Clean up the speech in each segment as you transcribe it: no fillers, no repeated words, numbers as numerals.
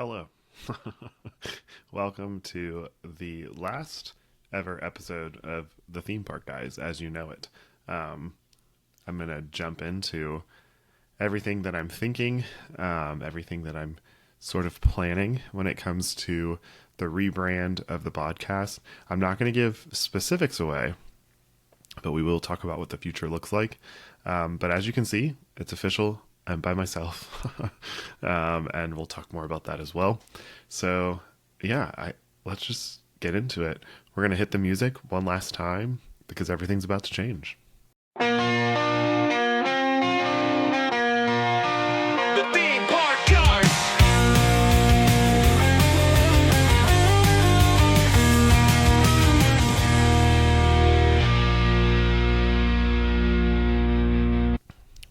Hello. Welcome to the last ever episode of the Theme Park Guys, as you know it. I'm going to jump into everything that I'm thinking, everything that I'm sort of planning when it comes to the rebrand of the podcast. I'm not going to give specifics away, but we will talk about what the future looks like. But as you can see, it's official. I'm by myself, and we'll talk more about that as well. So yeah, let's just get into it. We're going to hit the music one last time because everything's about to change.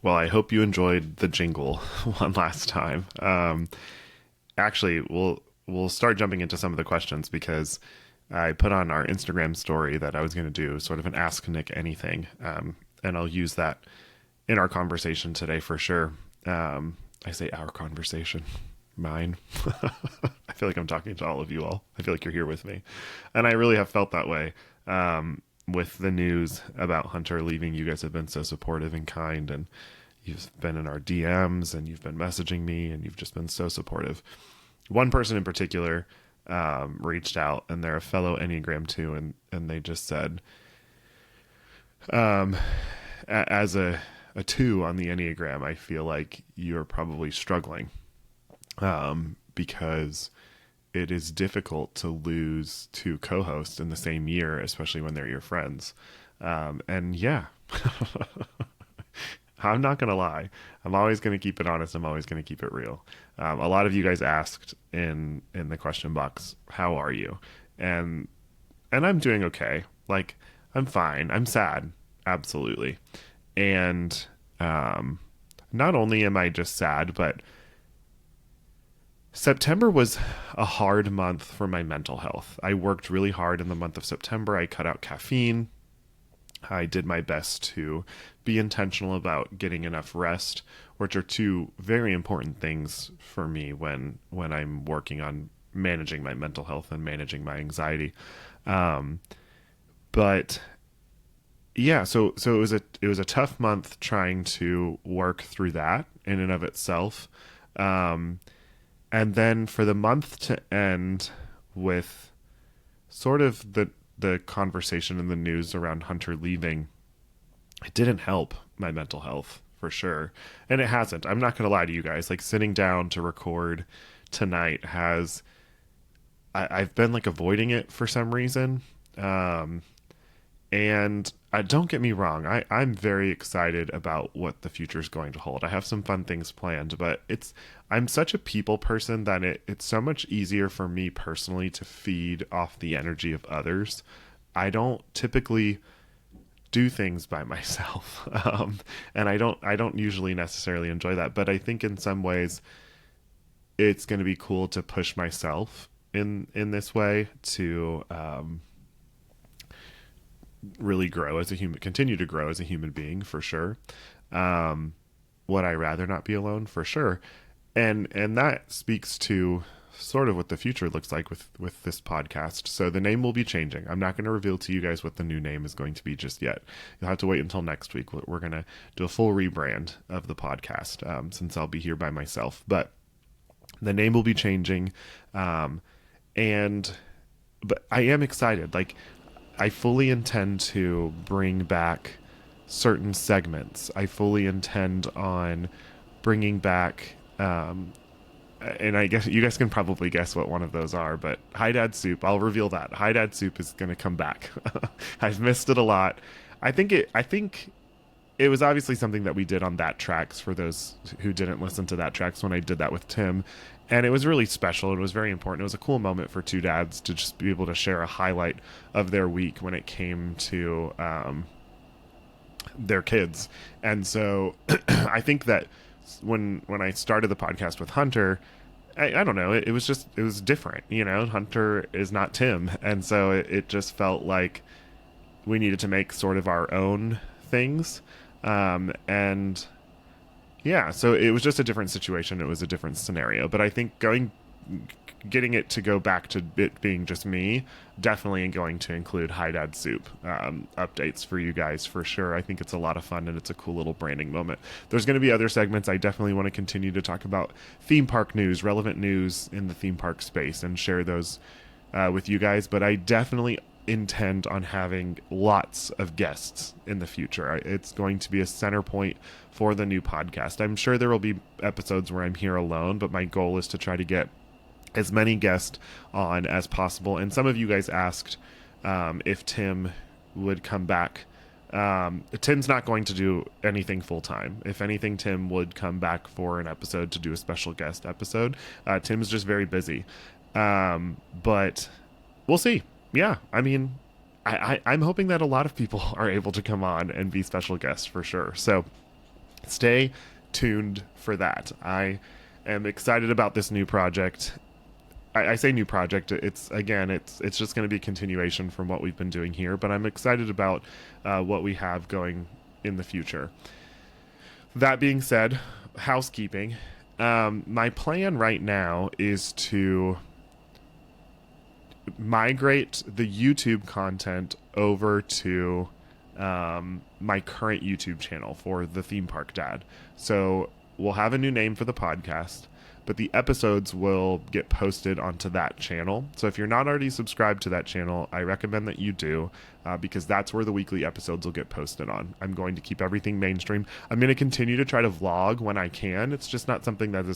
Well, I hope you enjoyed the jingle one last time. Actually, we'll start jumping into some of the questions because I put on our Instagram story that I was going to do sort of an Ask Nick Anything, and I'll use that in our conversation today for sure. I say our conversation, mine. I feel like I'm talking to all of you all. I feel like you're here with me, and I really have felt that way. With the news about Hunter leaving, you guys have been so supportive and kind, and you've been in our DMs and you've been messaging me and you've just been so supportive. One person in particular reached out, and they're a fellow Enneagram 2, and they just said, as a 2 on the Enneagram, I feel like you're probably struggling because it is difficult to lose 2 co-hosts in the same year, especially when they're your friends. And yeah, I'm not going to lie. I'm always going to keep it honest. I'm always going to keep it real. A lot of you guys asked in the question box, how are you? And I'm doing okay. Like, I'm fine. I'm sad. Absolutely. And not only am I just sad, but September was a hard month for my mental health. I worked really hard in the month of September. I cut out caffeine. I did my best to be intentional about getting enough rest, which are 2 very important things for me when I'm working on managing my mental health and managing my anxiety. But yeah, so it was a tough month trying to work through that in and of itself. And then for the month to end with sort of the conversation in the news around Hunter leaving, it didn't help my mental health for sure. And it hasn't. I'm not going to lie to you guys. Like, sitting down to record tonight I've been like avoiding it for some reason. And don't get me wrong, I'm very excited about what the future is going to hold. I have some fun things planned, but I'm such a people person that it's so much easier for me personally to feed off the energy of others. I don't typically do things by myself, and I don't usually necessarily enjoy that. But I think in some ways, it's going to be cool to push myself in this way to really grow as a human, continue to grow as a human being for sure. Would I rather not be alone? For sure. And that speaks to sort of what the future looks like with this podcast. So the name will be changing. I'm not going to reveal to you guys what the new name is going to be just yet. You'll have to wait until next week. We're going to do a full rebrand of the podcast, since I'll be here by myself. But the name will be changing. But I am excited. Like, I fully intend to bring back certain segments. I fully intend on bringing back, and I guess you guys can probably guess what one of those are, but Hi Dad Soup, I'll reveal that. Hi Dad Soup is going to come back. I've missed it a lot. I think it was obviously something that we did on That Tracks, for those who didn't listen to That Tracks when I did that with Tim. And it was really special. It was very important. It was a cool moment for 2 dads to just be able to share a highlight of their week when it came to their kids. And so I think that when I started the podcast with Hunter, I don't know, it was different. You know, Hunter is not Tim. And so it just felt like we needed to make sort of our own things. And yeah, so it was just a different situation. It was a different scenario. But I think going getting it to go back to it being just me, definitely going to include Hi Dad Soup updates for you guys for sure. I think it's a lot of fun and it's a cool little branding moment. There's going to be other segments. I definitely want to continue to talk about theme park news, relevant news in the theme park space, and share those with you guys. But I definitely intend on having lots of guests in the future. It's going to be a center point for the new podcast. I'm sure there will be episodes where I'm here alone, but my goal is to try to get as many guests on as possible. And some of you guys asked if Tim would come back. Tim's not going to do anything full time. If anything, Tim would come back for an episode to do a special guest episode. Tim's just very busy. But we'll see. Yeah, I mean, I'm hoping that a lot of people are able to come on and be special guests for sure. So stay tuned for that. I am excited about this new project. I say new project. It's just going to be a continuation from what we've been doing here, but I'm excited about what we have going in the future. That being said, housekeeping. My plan right now is to migrate the YouTube content over to my current YouTube channel for the Theme Park Dad. So we'll have a new name for the podcast, but the episodes will get posted onto that channel. So if you're not already subscribed to that channel, I recommend that you do, because that's where the weekly episodes will get posted on. I'm going to keep everything mainstream. I'm going to continue to try to vlog when I can. It's just not something that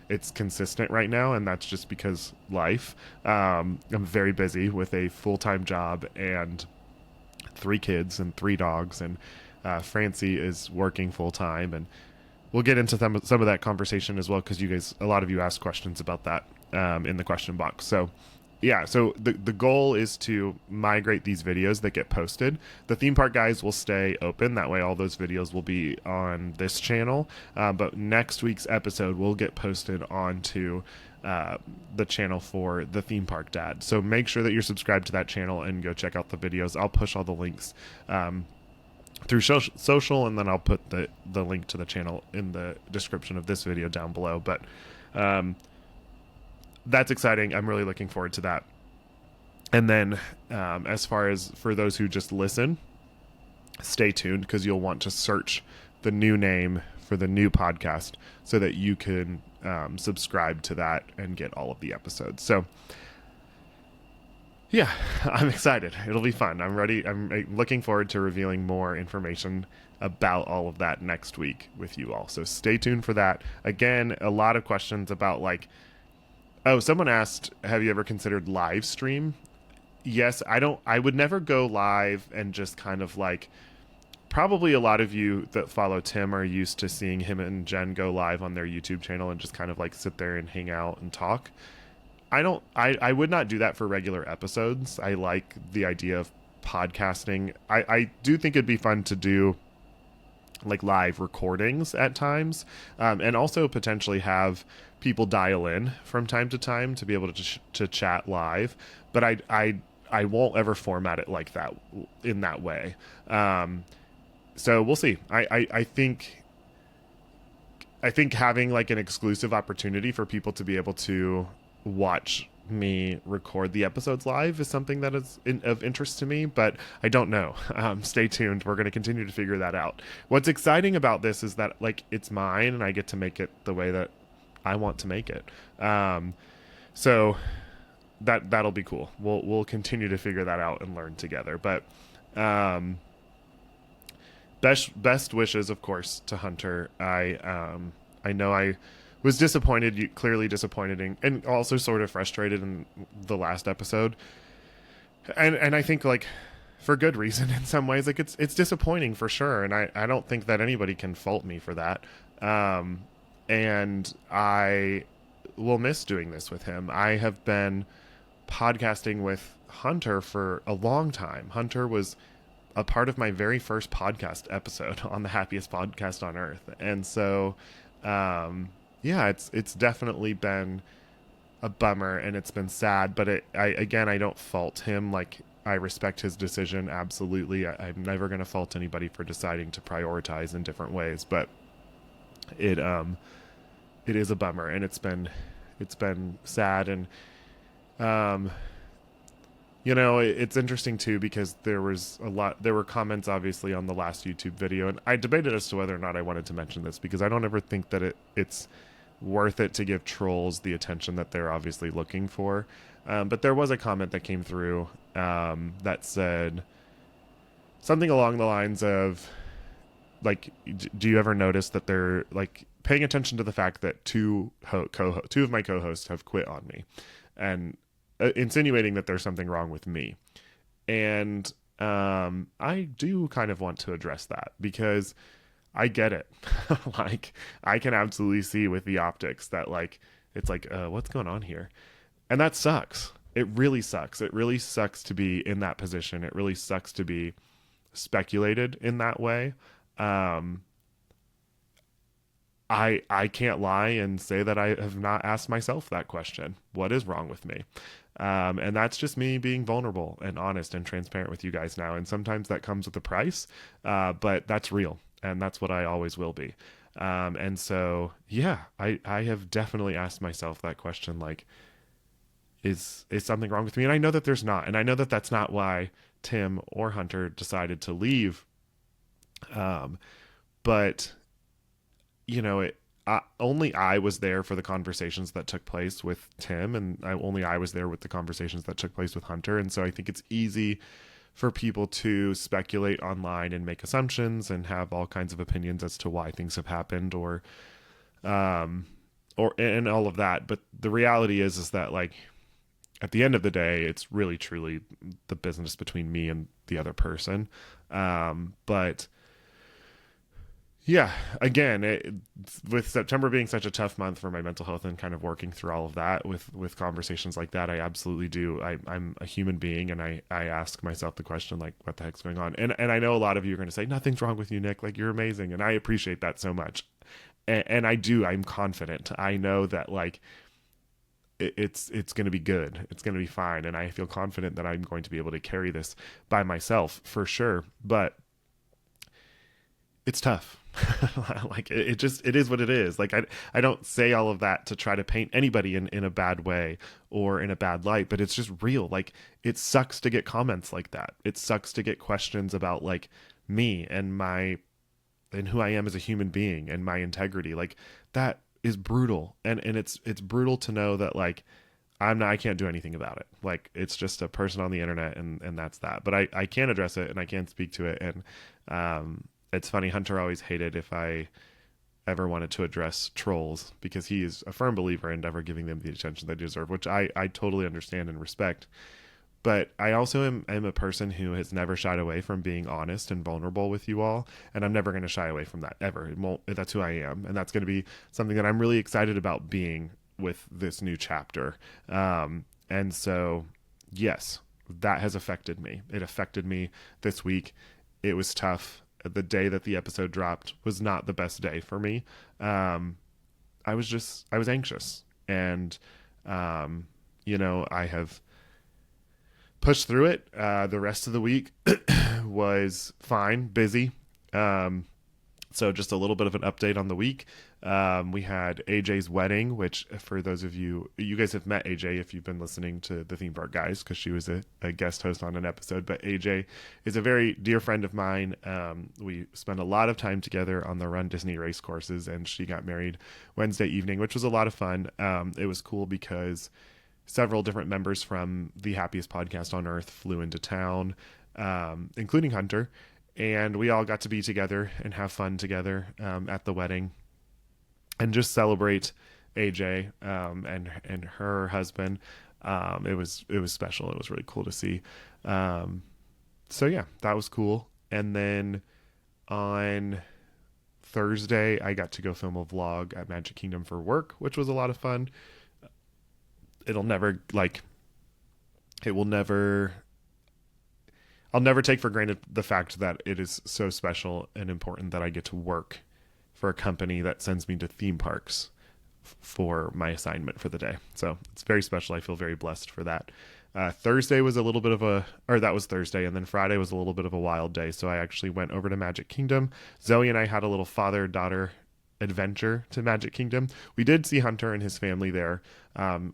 it's consistent right now, and that's just because life. I'm very busy with a full-time job and 3 kids and 3 dogs, and Francie is working full-time, and we'll get into some of that conversation as well, because a lot of you asked questions about that in the question box. So yeah, so the goal is to migrate these videos that get posted. The theme park guys will stay open. That way all those videos will be on this channel. But next week's episode will get posted onto the channel for the Theme Park Dad. So make sure that you're subscribed to that channel and go check out the videos. I'll push all the links through social, and then I'll put the link to the channel in the description of this video down below. But that's exciting. I'm really looking forward to that. And then as far as for those who just listen, stay tuned, because you'll want to search the new name for the new podcast so that you can subscribe to that and get all of the episodes. So yeah, I'm excited. It'll be fun. I'm ready. I'm looking forward to revealing more information about all of that next week with you all. So stay tuned for that. Again, a lot of questions about someone asked, have you ever considered live stream? Yes, I would never go live and just kind of probably a lot of you that follow Tim are used to seeing him and Jen go live on their YouTube channel and just kind of sit there and hang out and talk. I would not do that for regular episodes. I like the idea of podcasting. I do think it'd be fun to do live recordings at times, and also potentially have people dial in from time to time to be able to chat live. But I won't ever format it like that in that way. So we'll see. I think having an exclusive opportunity for people to be able to watch me record the episodes live is something that is of interest to me, but I don't know. Stay tuned. We're going to continue to figure that out. What's exciting about this is that it's mine and I get to make it the way that I want to make it. So that'll be cool. We'll continue to figure that out and learn together. But best wishes, of course, to Hunter. I know I was disappointed, clearly disappointed, and also sort of frustrated in the last episode. And I think for good reason in some ways. It's disappointing for sure, and I don't think that anybody can fault me for that. And I will miss doing this with him. I have been podcasting with Hunter for a long time. Hunter was a part of my very first podcast episode on the happiest podcast on earth. And so, yeah, it's definitely been a bummer and it's been sad, but I don't fault him. I respect his decision. Absolutely. I'm never going to fault anybody for deciding to prioritize in different ways, but it is a bummer, and it's been it's been sad. And um, you know, it's interesting too because there were comments obviously on the last YouTube video, and I debated as to whether or not I wanted to mention this because I don't ever think that it's worth it to give trolls the attention that they're obviously looking for. But there was a comment that came through that said something along the lines of, like, do you ever notice that they're like paying attention to the fact that two of my co-hosts have quit on me, and insinuating that there's something wrong with me. And I do kind of want to address that because I get it. Like, I can absolutely see with the optics that, like, it's like, what's going on here? And that sucks. It really sucks. It really sucks to be in that position. It really sucks to be speculated in that way. I can't lie and say that I have not asked myself that question. What is wrong with me? And that's just me being vulnerable and honest and transparent with you guys now. And sometimes that comes with a price, but that's real. And that's what I always will be. And so, yeah, I have definitely asked myself that question, like, is something wrong with me? And I know that there's not. And I know that that's not why Tim or Hunter decided to leave. But you know, only I was there for the conversations that took place with Tim, and only I was there with the conversations that took place with Hunter. And so I think it's easy for people to speculate online and make assumptions and have all kinds of opinions as to why things have happened, or and all of that. But the reality is that, like, at the end of the day, it's really truly the business between me and the other person. But yeah, again, with September being such a tough month for my mental health and kind of working through all of that with conversations like that, I absolutely do. I'm a human being, and I ask myself the question, like, what the heck's going on? And I know a lot of you are going to say, nothing's wrong with you, Nick. Like, you're amazing. And I appreciate that so much. And I do. I'm confident. I know that, like, it's going to be good. It's going to be fine. And I feel confident that I'm going to be able to carry this by myself for sure. But it's tough. Like, it is what it is. Like, I don't say all of that to try to paint anybody in a bad way or in a bad light, but it's just real. Like, it sucks to get comments like that. It sucks to get questions about, like, me and who I am as a human being and my integrity. Like, that is brutal. And it's brutal to know that, like, I can't do anything about it. Like, it's just a person on the internet, and that's that. But I can address it, and I can speak to it. And it's funny, Hunter always hated if I ever wanted to address trolls, because he is a firm believer in never giving them the attention they deserve, which I totally understand and respect. But I also am a person who has never shied away from being honest and vulnerable with you all, and I'm never going to shy away from that, ever. That's who I am, and that's going to be something that I'm really excited about being with this new chapter. And so, yes, that has affected me. It affected me this week. It was tough. The day that the episode dropped was not the best day for me. I was anxious, and you know, I have pushed through it. The rest of the week was fine, busy. So just a little bit of an update on the week. We had AJ's wedding, which, for those of you guys have met AJ if you've been listening to the Theme Park Guys, because she was a guest host on an episode. But AJ is a very dear friend of mine. We spent a lot of time together on the Run Disney race courses, and she got married Wednesday evening, which was a lot of fun. It was cool because several different members from the Happiest Podcast on Earth flew into town, including Hunter. And we all got to be together and have fun together at the wedding, and just celebrate AJ and her husband. It was special. It was really cool to see. So yeah, that was cool. And then on Thursday, I got to go film a vlog at Magic Kingdom for work, which was a lot of fun. I'll never take for granted the fact that it is so special and important that I get to work for a company that sends me to theme parks for my assignment for the day. So it's very special. I feel very blessed for that. Thursday was a little bit of that was Thursday. And then Friday was a little bit of a wild day. So I actually went over to Magic Kingdom. Zoe and I had a little father-daughter adventure to Magic Kingdom. We did see Hunter and his family there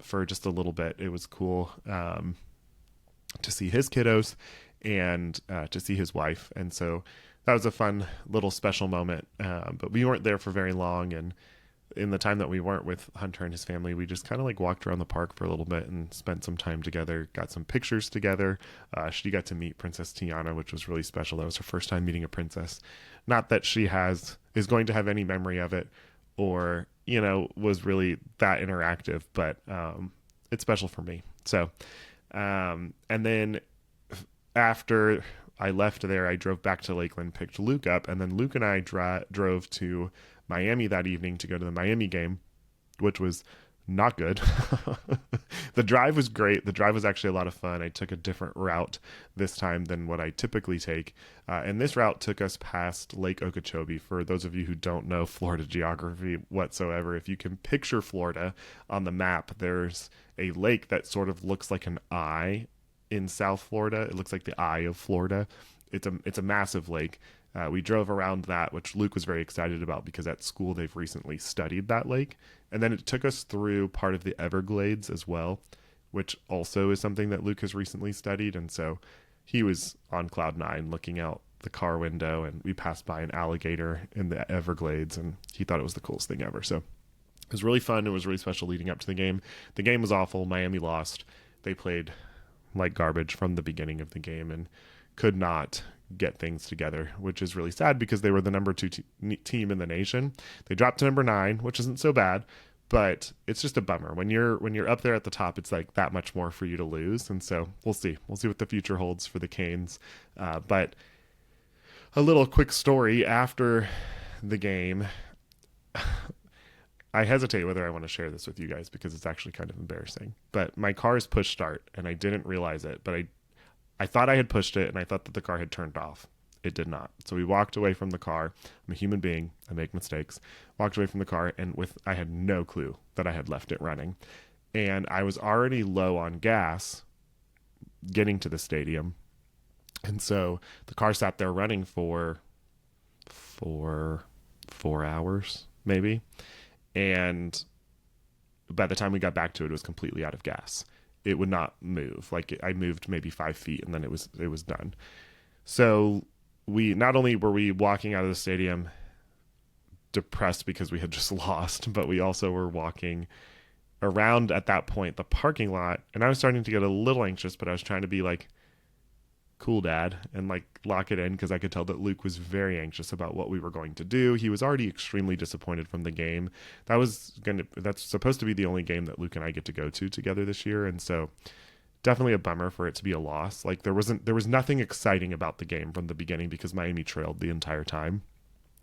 for just a little bit. It was cool to see his kiddos and to see his wife. And so that was a fun little special moment. But we weren't there for very long. And in the time that we weren't with Hunter and his family, we just kind of like walked around the park for a little bit and spent some time together, got some pictures together. She got to meet Princess Tiana, which was really special. That was her first time meeting a princess. Not that she is going to have any memory of it or, was really that interactive, but it's special for me. So, and then after I left there, I drove back to Lakeland, picked Luke up, and then Luke and I drove to Miami that evening to go to the Miami game, which was not good. The drive was great. The drive was actually a lot of fun. I took a different route this time than what I typically take. And this route took us past Lake Okeechobee. For those of you who don't know Florida geography whatsoever, if you can picture Florida on the map, there's a lake that sort of looks like an eye in South Florida. It looks like the eye of Florida. It's a massive lake. We drove around that, which Luke was very excited about because at school they've recently studied that lake. And then it took us through part of the Everglades as well, which also is something that Luke has recently studied. And so he was on cloud nine looking out the car window, and we passed by an alligator in the Everglades, and he thought it was the coolest thing ever. So it was really fun. It was really special leading up to the game. The game was awful. Miami lost. They played like garbage from the beginning of the game and could not get things together, which is really sad because they were the number 2 team in the nation. They dropped to number 9, which isn't so bad, but it's just a bummer. When you're up there at the top, it's like that much more for you to lose. And so we'll see what the future holds for the Canes. But a little quick story after the game. I hesitate whether I want to share this with you guys because it's actually kind of embarrassing. But my car's push start, and I didn't realize it, but I thought I had pushed it, and I thought that the car had turned off. It did not. So we walked away from the car. I'm a human being. I make mistakes. Walked away from the car, and I had no clue that I had left it running. And I was already low on gas getting to the stadium. And so the car sat there running for 4 hours, maybe. And by the time we got back to it was completely out of gas. It would not move. Like I moved maybe 5 feet and then it was done. So we not only were we walking out of the stadium depressed because we had just lost, but we also were walking around at that point the parking lot, and I was starting to get a little anxious, but I was trying to be like, cool dad, and like lock it in because I could tell that Luke was very anxious about what we were going to do. He was already extremely disappointed from the game. That's supposed to be the only game that Luke and I get to go to together this year, and so definitely a bummer for it to be a loss. Like there was nothing exciting about the game from the beginning because Miami trailed the entire time.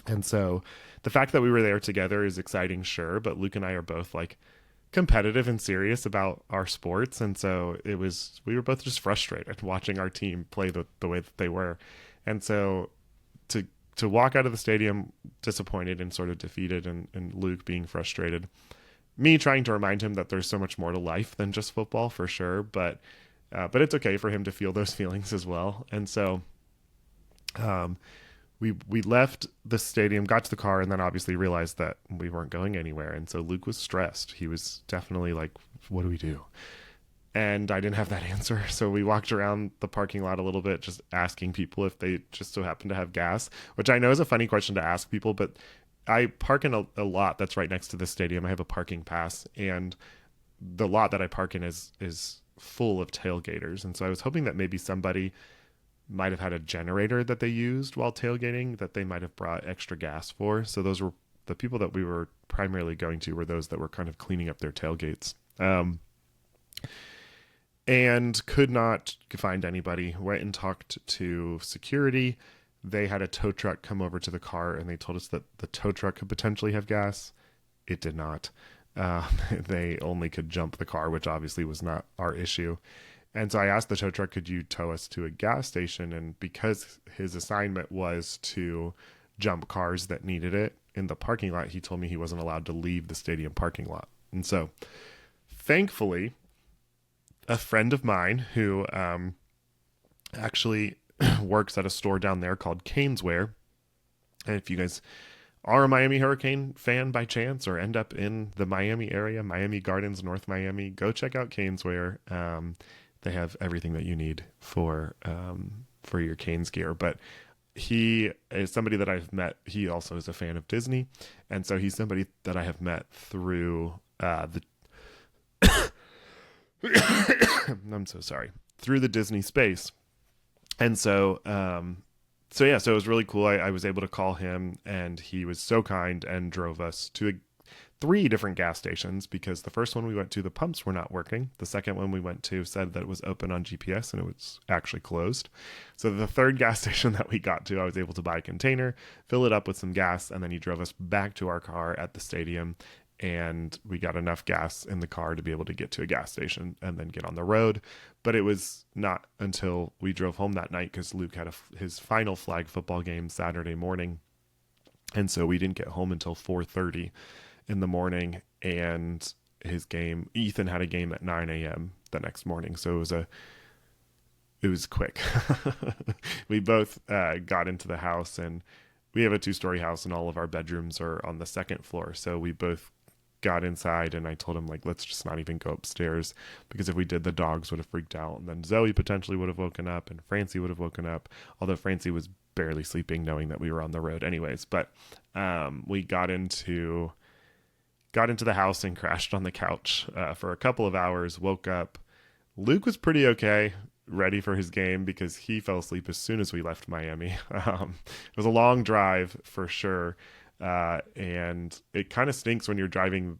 And so the fact that we were there together is exciting, sure, but Luke and I are both like competitive and serious about our sports, and so we were both just frustrated watching our team play the way that they were. And so to walk out of the stadium disappointed and sort of defeated, and Luke being frustrated, me trying to remind him that there's so much more to life than just football for sure, but it's okay for him to feel those feelings as well. And so we left the stadium, got to the car, and then obviously realized that we weren't going anywhere. And so Luke was stressed. He was definitely like, what do we do? And I didn't have that answer. So we walked around the parking lot a little bit, just asking people if they just so happen to have gas, which I know is a funny question to ask people, but I park in a lot that's right next to the stadium. I have a parking pass, and the lot that I park in is full of tailgaters. And so I was hoping that maybe somebody might have had a generator that they used while tailgating that they might have brought extra gas for. So those were the people that we were primarily going to, were those that were kind of cleaning up their tailgates. And could not find anybody. Went and talked to security. They had a tow truck come over to the car, and they told us that the tow truck could potentially have gas. It did not. They only could jump the car, which obviously was not our issue. And so I asked the tow truck, could you tow us to a gas station? And because his assignment was to jump cars that needed it in the parking lot, he told me he wasn't allowed to leave the stadium parking lot. And so thankfully, a friend of mine who actually works at a store down there called Caneswear, and if you guys are a Miami Hurricane fan by chance or end up in the Miami area, Miami Gardens, North Miami, go check out Caneswear. They have everything that you need for your Canes gear. But he is somebody that I've met. He also is a fan of Disney. And so he's somebody that I have met through the I'm so sorry. Through the Disney space. And so so it was really cool. I was able to call him, and he was so kind and drove us to 3 different gas stations, because the first one we went to, the pumps were not working. The second one we went to said that it was open on GPS and it was actually closed. So the third gas station that we got to, I was able to buy a container, fill it up with some gas, and then he drove us back to our car at the stadium, and we got enough gas in the car to be able to get to a gas station and then get on the road. But it was not until we drove home that night, because Luke had his final flag football game Saturday morning, and so we didn't get home until 4:30 in the morning, and Ethan had a game at 9 a.m. the next morning, so it was quick. We both got into the house, and we have a 2-story house, and all of our bedrooms are on the second floor, so we both got inside, and I told him, like, let's just not even go upstairs, because if we did, the dogs would have freaked out, and then Zoe potentially would have woken up, and Francie would have woken up, although Francie was barely sleeping knowing that we were on the road anyways. But we got into the house and crashed on the couch for a couple of hours, woke up. Luke was pretty okay, ready for his game, because he fell asleep as soon as we left Miami. It was a long drive for sure. And it kind of stinks when you're driving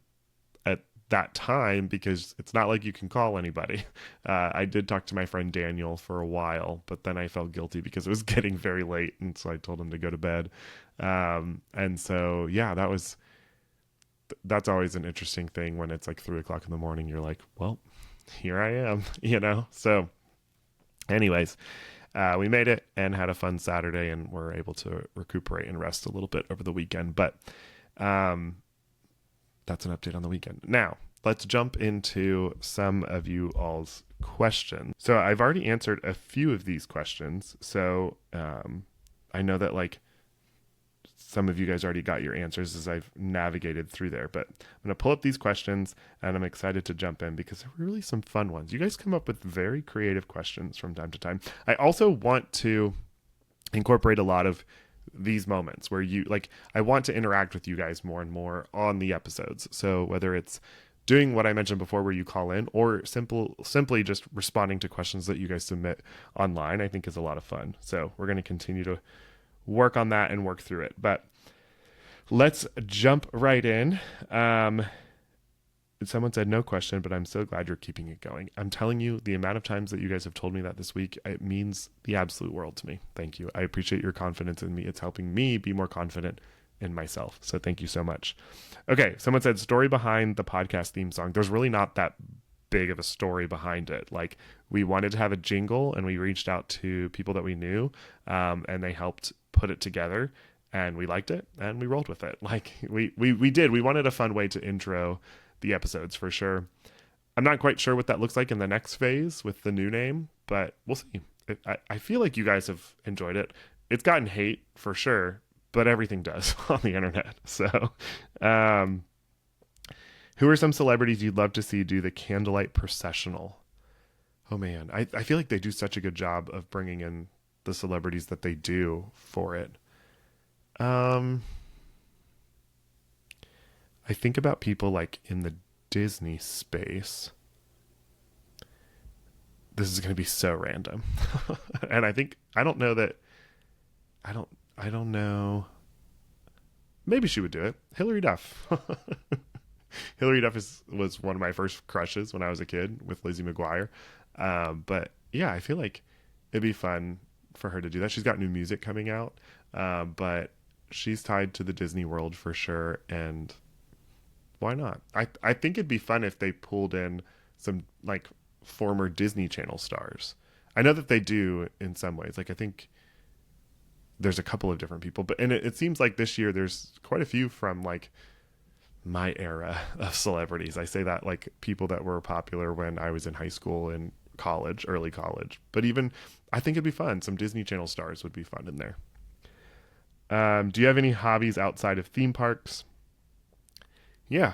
at that time, because it's not like you can call anybody. I did talk to my friend Daniel for a while, but then I felt guilty because it was getting very late, and so I told him to go to bed. And so, yeah, that's always an interesting thing when it's like 3:00 in the morning. You're like, well, here I am, So anyways, we made it and had a fun Saturday, and were able to recuperate and rest a little bit over the weekend. But that's an update on the weekend. Now, let's jump into some of you all's questions. So I've already answered a few of these questions. So I know that, like, some of you guys already got your answers as I've navigated through there, but I'm going to pull up these questions, and I'm excited to jump in because there were really some fun ones. You guys come up with very creative questions from time to time. I also want to incorporate a lot of these moments where I want to interact with you guys more and more on the episodes. So whether it's doing what I mentioned before where you call in, or simply just responding to questions that you guys submit online, I think is a lot of fun. So we're going to continue to work on that and work through it. But let's jump right in. Someone said no question, but I'm so glad you're keeping it going. I'm telling you, the amount of times that you guys have told me that this week, it means the absolute world to me. Thank you. I appreciate your confidence in me. It's helping me be more confident in myself. So thank you so much. Okay. Someone said story behind the podcast theme song. There's really not that big of a story behind it. Like, we wanted to have a jingle, and we reached out to people that we knew, and they helped put it together, and we liked it, and we rolled with it. Like, we wanted a fun way to intro the episodes for sure. I'm not quite sure what that looks like in the next phase with the new name, but we'll see. I feel like you guys have enjoyed it. It's gotten hate for sure, but everything does on the internet. So, who are some celebrities you'd love to see do the candlelight processional? Oh man, I feel like they do such a good job of bringing in the celebrities that they do for it. I think about people like in the Disney space. This is going to be so random. And I don't know. Maybe she would do it. Hillary Duff. Hillary Duff was one of my first crushes when I was a kid with Lizzie McGuire. But yeah, I feel like it'd be fun for her to do that. She's got new music coming out, but she's tied to the Disney world for sure. And why not? I think it'd be fun if they pulled in some like former Disney Channel stars. I know that they do in some ways. Like, I think there's a couple of different people, but it seems like this year there's quite a few from like my era of celebrities. I say that like people that were popular when I was in high school and college, early college. But even I think it'd be fun. Some Disney Channel stars would be fun in there. Do you have any hobbies outside of theme parks? Yeah.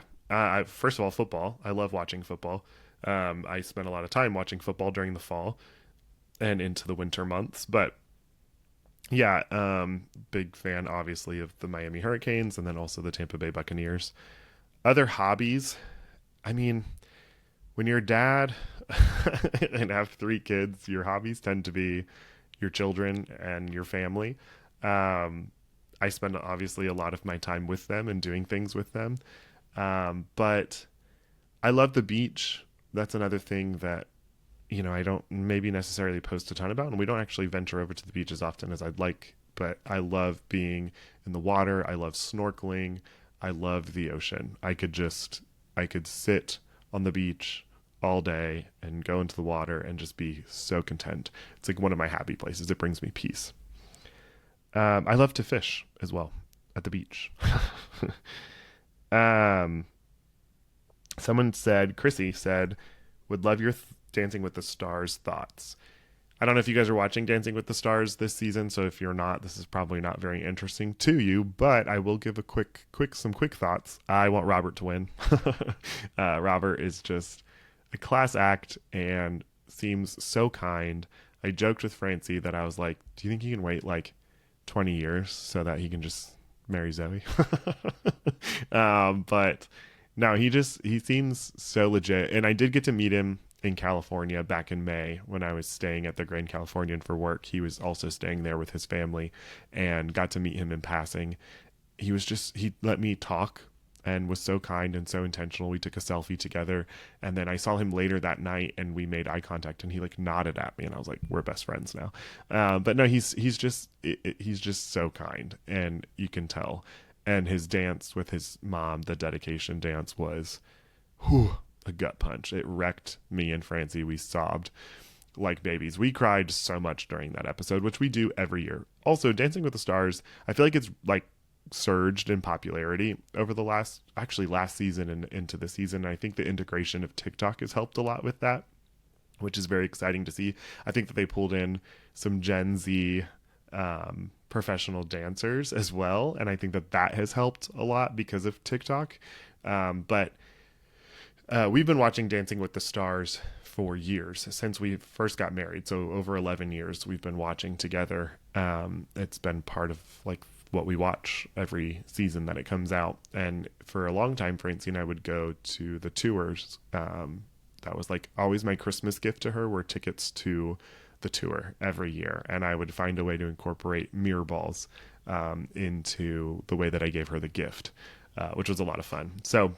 First of all, football. I love watching football. I spend a lot of time watching football during the fall and into the winter months. But yeah, big fan, obviously, of the Miami Hurricanes and then also the Tampa Bay Buccaneers. Other hobbies, I mean, when you're a dad and have three kids, your hobbies tend to be your children and your family. Um, I spend obviously a lot of my time with them and doing things with them. But I love the beach. That's another thing that, I don't maybe necessarily post a ton about, and we don't actually venture over to the beach as often as I'd like. But I love being in the water. I love snorkeling. I love the ocean. I could sit on the beach all day and go into the water and just be so content. It's like one of my happy places. It brings me peace. I love to fish as well at the beach. um, Someone said, Chrissy said, would love your Dancing with the Stars thoughts. I don't know if you guys are watching Dancing with the Stars this season, so if you're not, this is probably not very interesting to you, but I will give some quick thoughts. I want Robert to win. Robert is just a class act and seems so kind. I joked with Francie that I was like, do you think he can wait like 20 years so that he can just marry Zoe? But no, he seems so legit. And I did get to meet him in California back in May when I was staying at the Grand Californian for work. He was also staying there with his family and got to meet him in passing. He let me talk and was so kind and so intentional. We took a selfie together, and then I saw him later that night and we made eye contact and he like nodded at me and I was like, we're best friends now. But no, he's just so kind, and you can tell. And his dance with his mom, the dedication dance, was whew, a gut punch. It wrecked me and Francie. We sobbed like babies. We cried so much during that episode, which we do every year. Also, Dancing with the Stars, I feel like it's like surged in popularity over the last season and into the season. I think the integration of TikTok has helped a lot with that, which is very exciting to see. I think that they pulled in some Gen Z professional dancers as well, and I think that that has helped a lot because of TikTok. But we've been watching Dancing with the Stars for years, since we first got married. So over 11 years we've been watching together. It's been part of like what we watch every season that it comes out. And for a long time, Francie and I would go to the tours. That was like always my Christmas gift to her, were tickets to the tour every year. And I would find a way to incorporate mirror balls into the way that I gave her the gift, which was a lot of fun. So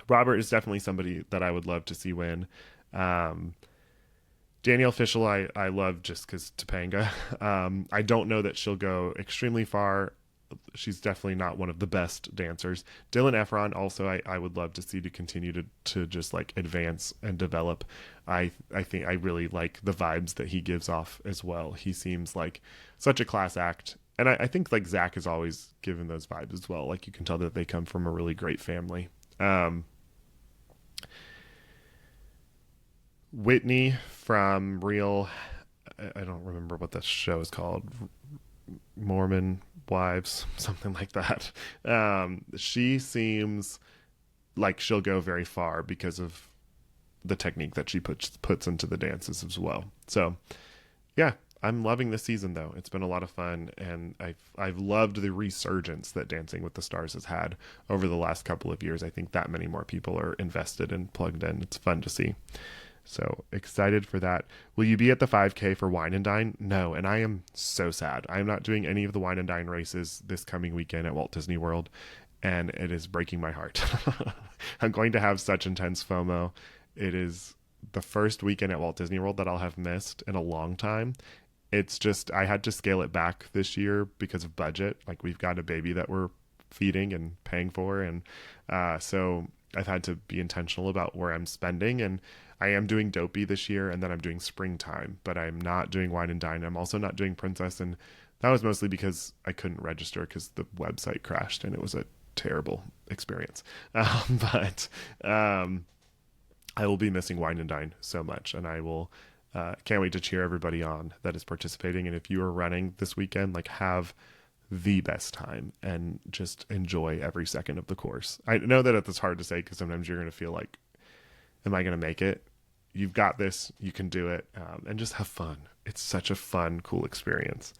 Robert is definitely somebody that I would love to see win. Danielle Fishel, I love just because Topanga. I don't know that she'll go extremely far. She's definitely not one of the best dancers. Dylan Efron also I would love to see to continue to just like advance and develop. I think I really like the vibes that he gives off as well. He seems like such a class act. And I think like Zach has always given those vibes as well. Like you can tell that they come from a really great family. Whitney from Real, I don't remember what that show is called, Mormon Wives, something like that. She seems like she'll go very far because of the technique that she puts into the dances as well. So yeah, I'm loving this season though. It's been a lot of fun, and I've loved the resurgence that Dancing with the Stars has had over the last couple of years. I think that many more people are invested and plugged in. It's fun to see. So excited for that. Will you be at the 5K for Wine and Dine? No, and I am so sad. I am not doing any of the Wine and Dine races this coming weekend at Walt Disney World, and it is breaking my heart. I'm going to have such intense FOMO. It is the first weekend at Walt Disney World that I'll have missed in a long time. It's just, I had to scale it back this year because of budget. Like we've got a baby that we're feeding and paying for, and so I've had to be intentional about where I'm spending. And I am doing Dopey this year, and then I'm doing Springtime, but I'm not doing Wine and Dine. I'm also not doing Princess, and that was mostly because I couldn't register because the website crashed, and it was a terrible experience. But I will be missing Wine and Dine so much, and I will can't wait to cheer everybody on that is participating. And if you are running this weekend, like have the best time and just enjoy every second of the course. I know that it's hard to say because sometimes you're going to feel like, am I going to make it? You've got this, you can do it, and just have fun. It's such a fun, cool experience.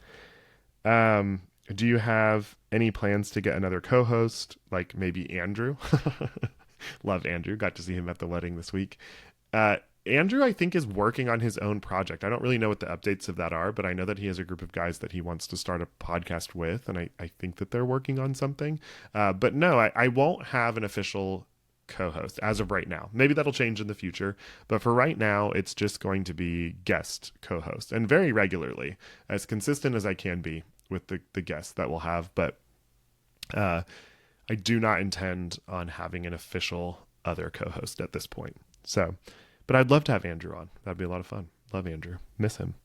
Do you have any plans to get another co-host, like maybe Andrew? Love Andrew. Got to see him at the wedding this week. Andrew, I think, is working on his own project. I don't really know what the updates of that are, but I know that he has a group of guys that he wants to start a podcast with, and I think that they're working on something. But no, I won't have an official co-host as of right now. Maybe that'll change in the future, but for right now, it's just going to be guest co-host, and very regularly, as consistent as I can be with the guests that we'll have. But I do not intend on having an official other co-host at this point. So, but I'd love to have Andrew on. That'd be a lot of fun. Love Andrew. Miss him.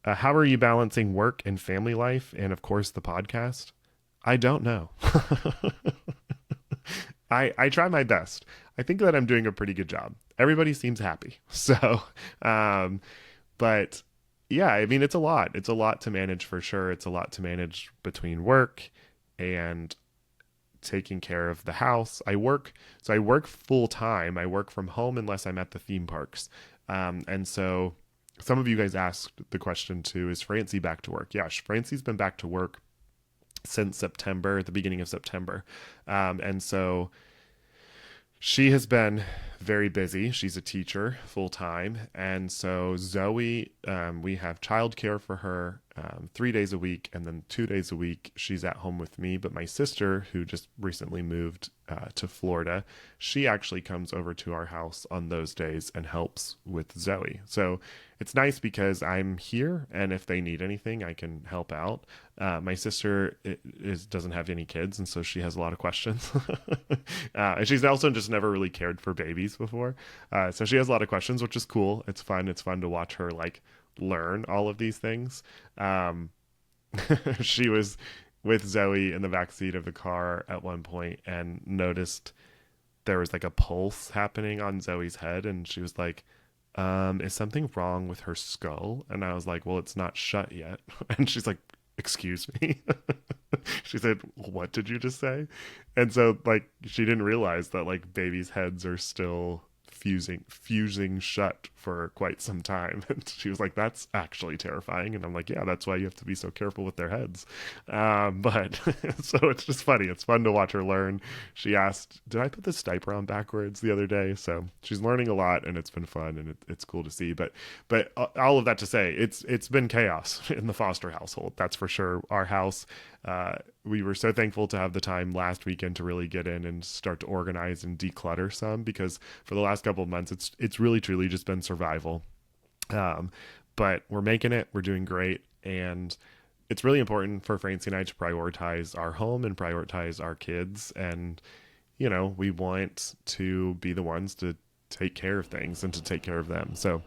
How are you balancing work and family life? And of course, the podcast? I don't know. I try my best. I think that I'm doing a pretty good job. Everybody seems happy. So, but yeah, I mean, it's a lot. It's a lot to manage for sure. It's a lot to manage between work and taking care of the house. I work full time. I work from home unless I'm at the theme parks. And so some of you guys asked the question too, is Francie back to work? Yeah, Francie's been back to work since September, at the beginning of September. And so she has been very busy. She's a teacher full time. And so Zoe, we have childcare for her 3 days a week. And then 2 days a week, she's at home with me. But my sister, who just recently moved to Florida, she actually comes over to our house on those days and helps with Zoe. So it's nice because I'm here. And if they need anything, I can help out. My sister doesn't have any kids. And so she has a lot of questions. And she's also just never really cared for babies before. So she has a lot of questions, which is cool. It's fun. It's fun to watch her like learn all of these things. She was with Zoe in the backseat of the car at one point and noticed there was like a pulse happening on Zoe's head. And she was like, is something wrong with her skull? And I was like, well, it's not shut yet. And she's like, excuse me. She said, what did you just say? And so like she didn't realize that like babies' heads are still fusing shut for quite some time. And she was like, that's actually terrifying. And I'm like, yeah, that's why you have to be so careful with their heads. But so it's just funny. It's fun to watch her learn. She asked, did I put this diaper on backwards the other day? So she's learning a lot and it's been fun and it's cool to see. But all of that to say, it's been chaos in the Foster household. That's for sure. Our house, we were so thankful to have the time last weekend to really get in and start to organize and declutter some, because for the last couple of months, it's really truly just been survival. But we're making it, we're doing great. And it's really important for Francie and I to prioritize our home and prioritize our kids. And, you know, we want to be the ones to take care of things and to take care of them. So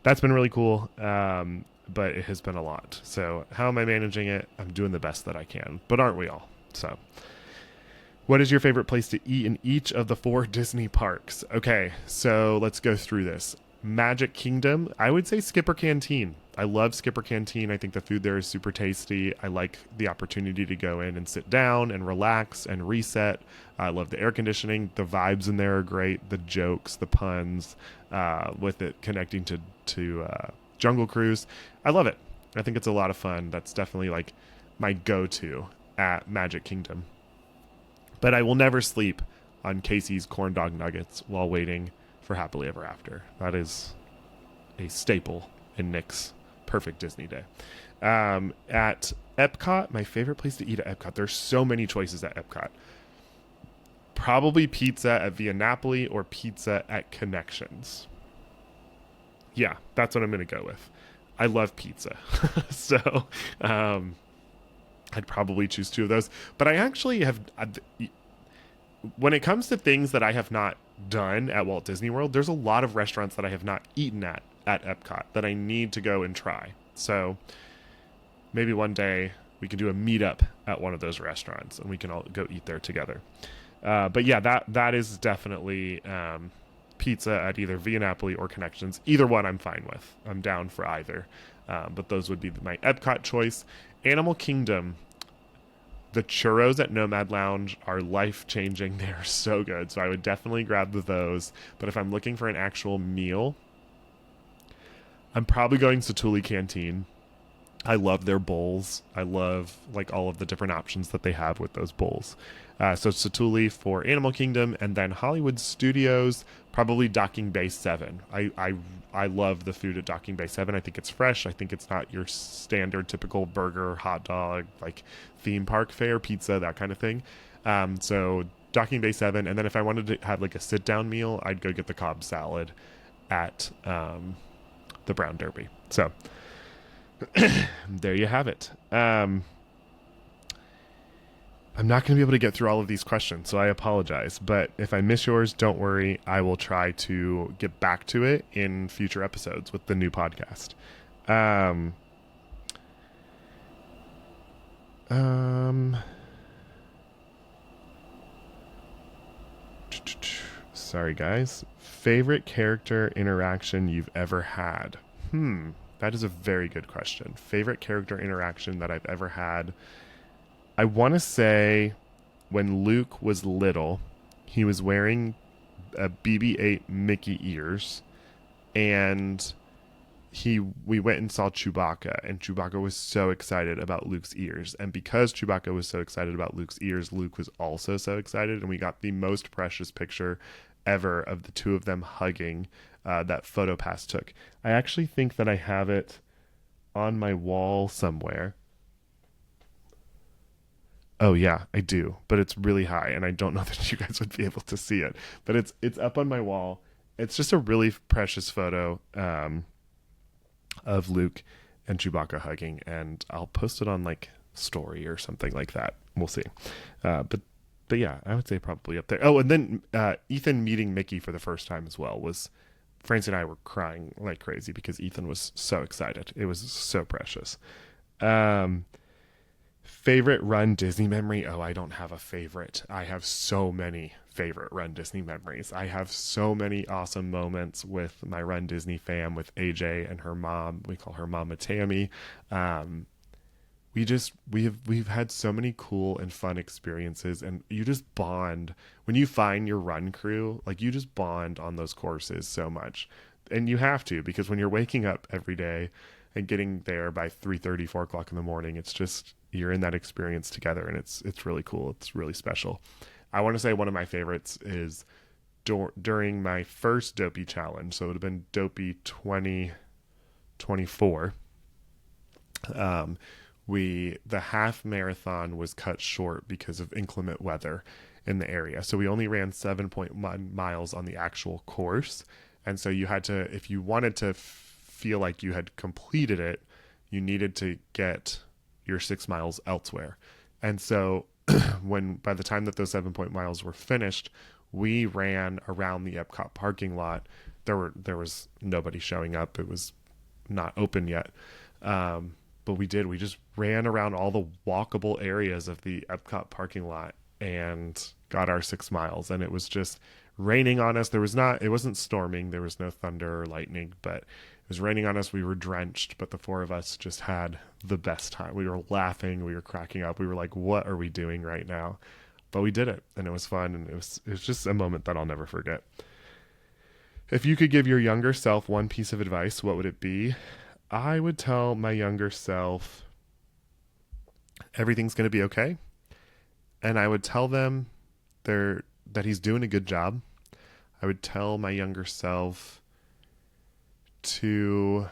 that's been really cool. But it has been a lot. So how am I managing it? I'm doing the best that I can, but aren't we all? So what is your favorite place to eat in each of the 4 Disney parks? Okay, so let's go through this. Magic Kingdom, I would say Skipper Canteen. I love Skipper Canteen. I think the food there is super tasty. I like the opportunity to go in and sit down and relax and reset. I love the air conditioning. The vibes in there are great. The jokes, the puns, with it connecting to Jungle Cruise. I love it. I think it's a lot of fun. That's definitely like my go-to at Magic Kingdom. But I will never sleep on Casey's corn dog nuggets while waiting for Happily Ever After. That is a staple in Nick's perfect Disney day. At Epcot, my favorite place to eat at Epcot, there's so many choices at Epcot. Probably pizza at Via Napoli or pizza at Connections. Yeah, that's what I'm going to go with. I love pizza. So I'd probably choose 2 of those. But I actually have, when it comes to things that I have not done at Walt Disney World, there's a lot of restaurants that I have not eaten at Epcot that I need to go and try. So maybe one day we can do a meetup at one of those restaurants and we can all go eat there together. But yeah, that is definitely pizza at either Via Napoli or Connections. Either one I'm fine with. I'm down for either. But those would be my Epcot choice. Animal Kingdom. The churros at Nomad Lounge are life changing. They are so good. So I would definitely grab those. But if I'm looking for an actual meal, I'm probably going Satuli Canteen. I love their bowls. I love like all of the different options that they have with those bowls. So Satuli for Animal Kingdom, and then Hollywood Studios, probably Docking Bay 7. I love the food at Docking Bay 7. I think it's fresh. I think it's not your standard typical burger, hot dog, like theme park fare, pizza, that kind of thing. So Docking Bay 7. And then if I wanted to have like a sit down meal, I'd go get the Cobb salad at the Brown Derby. So there you have it. I'm not going to be able to get through all of these questions, so I apologize. But if I miss yours, don't worry. I will try to get back to it in future episodes with the new podcast. Sorry, guys. Favorite character interaction you've ever had? That is a very good question. Favorite character interaction that I've ever had. I want to say when Luke was little, he was wearing a BB-8 Mickey ears, and we went and saw Chewbacca, and Chewbacca was so excited about Luke's ears. And because Chewbacca was so excited about Luke's ears, Luke was also so excited, and we got the most precious picture ever of the two of them hugging that PhotoPass took. I actually think that I have it on my wall somewhere. Oh yeah, I do, but it's really high, and I don't know that you guys would be able to see it. But it's up on my wall. It's just a really precious photo of Luke and Chewbacca hugging, and I'll post it on like story or something like that. We'll see. But yeah, I would say probably up there. Oh, and then Ethan meeting Mickey for the first time as well was. Francie and I were crying like crazy because Ethan was so excited. It was so precious. Favorite Run Disney memory? Oh, I don't have a favorite. I have so many favorite Run Disney memories. I have so many awesome moments with my Run Disney fam, with AJ and her mom. We call her Mama Tammy. We've had so many cool and fun experiences, and you just bond when you find your run crew. Like, you just bond on those courses so much, and you have to, because when you're waking up every day and getting there by 3:30, 4 o'clock in the morning, it's just, you're in that experience together, and it's really cool. It's really special. I want to say one of my favorites is during my first Dopey challenge. So it would have been Dopey 2024. The half marathon was cut short because of inclement weather in the area. So we only ran 7.1 miles on the actual course. And so you had to, if you wanted to feel like you had completed it, you needed to get your 6 miles elsewhere. And so by the time that those 7 miles were finished, we ran around the Epcot parking lot. There was nobody showing up. It was not open yet. But we just ran around all the walkable areas of the Epcot parking lot and got our 6 miles. And it was just raining on us. It wasn't storming. There was no thunder or lightning, but it was raining on us. We were drenched, but the four of us just had the best time. We were laughing. We were cracking up. We were like, what are we doing right now? But we did it, and it was fun. And it was just a moment that I'll never forget. If you could give your younger self one piece of advice, what would it be? I would tell my younger self everything's going to be okay. And I would tell them that he's doing a good job. I would tell my younger self to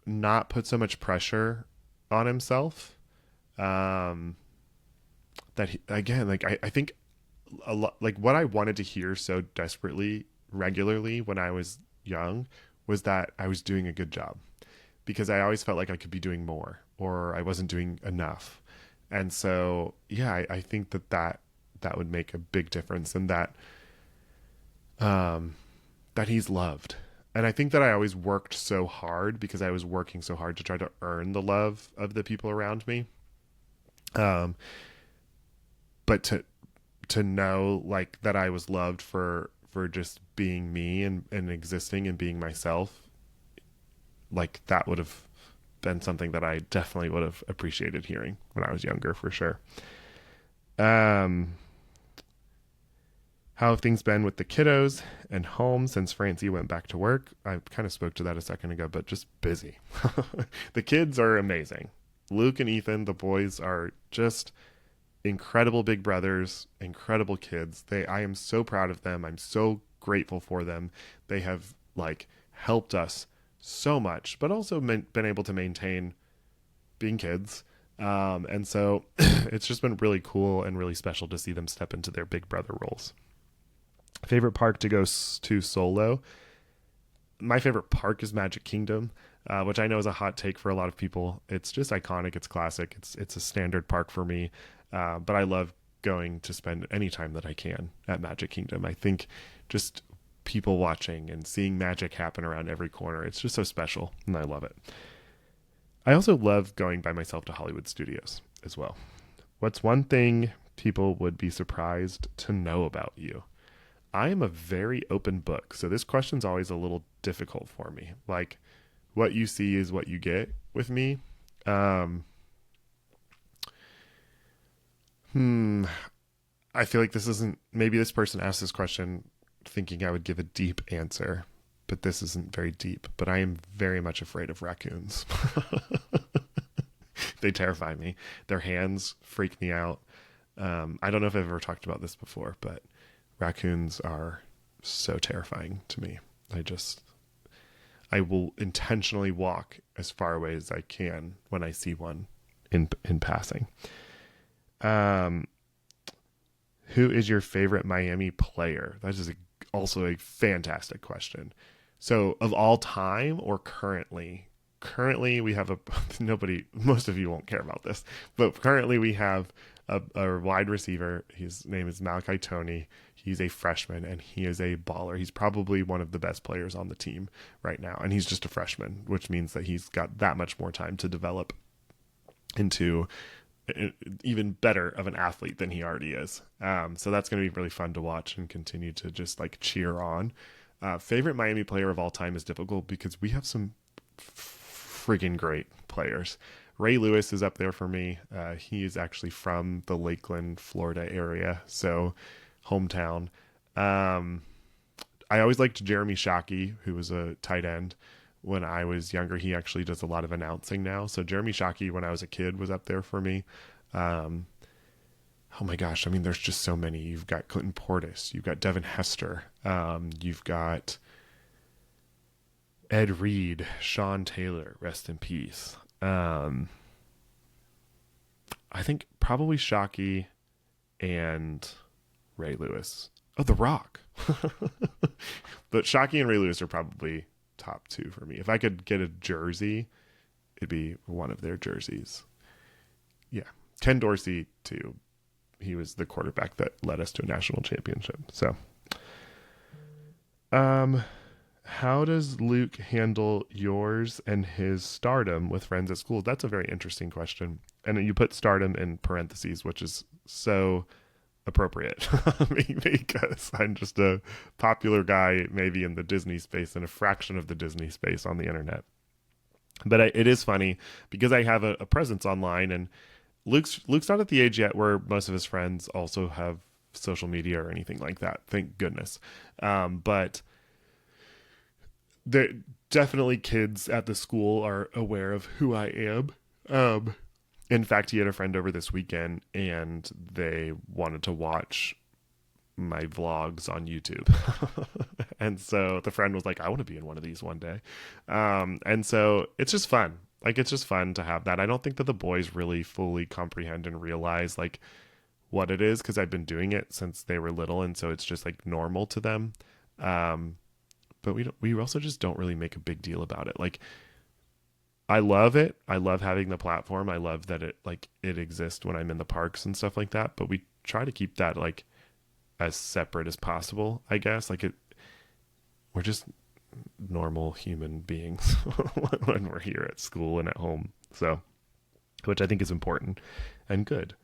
not put so much pressure on himself. That he, again, like I think a lot, like what I wanted to hear so desperately regularly when I was young was that I was doing a good job, because I always felt like I could be doing more, or I wasn't doing enough. And so, yeah, I think that would make a big difference, and that he's loved. And I think that I always worked so hard because I was working so hard to try to earn the love of the people around me. But to know like that I was loved for just being me and existing and being myself, like that would have been something that I definitely would have appreciated hearing when I was younger, for sure. Um, how have things been with the kiddos and home since Francie went back to work? I kind of spoke to that a second ago, but just busy. The kids are amazing. Luke and Ethan, the boys, are just incredible big brothers, incredible kids. I am so proud of them. I'm so grateful for them. They have like helped us so much, but also been able to maintain being kids. And so it's just been really cool and really special to see them step into their big brother roles. Favorite park to go to solo? My favorite park is Magic Kingdom, which I know is a hot take for a lot of people. It's just iconic. It's classic. It's a standard park for me. But I love going to spend any time that I can at Magic Kingdom. I think just people watching and seeing magic happen around every corner, it's just so special, and I love it. I also love going by myself to Hollywood Studios as well. What's one thing people would be surprised to know about you? I am a very open book, so this question's always a little difficult for me. Like, what you see is what you get with me. I feel like this isn't, maybe this person asked this question thinking I would give a deep answer, but this isn't very deep. But I am very much afraid of raccoons. They terrify me. Their hands freak me out. I don't know if I've ever talked about this before, but raccoons are so terrifying to me. I will intentionally walk as far away as I can when I see one in passing. Who is your favorite Miami player? That is also a fantastic question. So of all time or currently? Currently we have most of you won't care about this, but currently we have a wide receiver. His name is Malachi Toney. He's a freshman and he is a baller. He's probably one of the best players on the team right now. And he's just a freshman, which means that he's got that much more time to develop into even better of an athlete than he already is. So that's going to be really fun to watch and continue to just like cheer on. Favorite Miami player of all time is difficult because we have some friggin' great players. Ray Lewis is up there for me. He is actually from the Lakeland, Florida area, so hometown. I always liked Jeremy Shockey, who was a tight end when I was younger. He actually does a lot of announcing now. So Jeremy Shockey, when I was a kid, was up there for me. Oh my gosh. I mean, there's just so many. You've got Clinton Portis. You've got Devin Hester. You've got Ed Reed, Sean Taylor, rest in peace. I think probably Shockey and Ray Lewis. Oh, The Rock. But Shockey and Ray Lewis are probably top two for me. If I could get a jersey, it'd be one of their jerseys. Yeah. Ken Dorsey, too. He was the quarterback that led us to a national championship. So, how does Luke handle yours and his stardom with friends at school? That's a very interesting question. And you put stardom in parentheses, which is so appropriate because I'm just a popular guy, maybe in the Disney space and a fraction of the Disney space on the internet. But it is funny because I have a presence online, and Luke's not at the age yet where most of his friends also have social media or anything like that. Thank goodness. But there definitely kids at the school are aware of who I am. In fact, he had a friend over this weekend and they wanted to watch my vlogs on YouTube. And so the friend was like, I want to be in one of these one day. And so it's just fun. Like, it's just fun to have that. I don't think that the boys really fully comprehend and realize like what it is, because I've been doing it since they were little. And so it's just like normal to them. But we also just don't really make a big deal about it. Like, I love it. I love having the platform. I love that it exists when I'm in the parks and stuff like that. But we try to keep that like as separate as possible, I guess. We're just normal human beings when we're here at school and at home. So, which I think is important and good.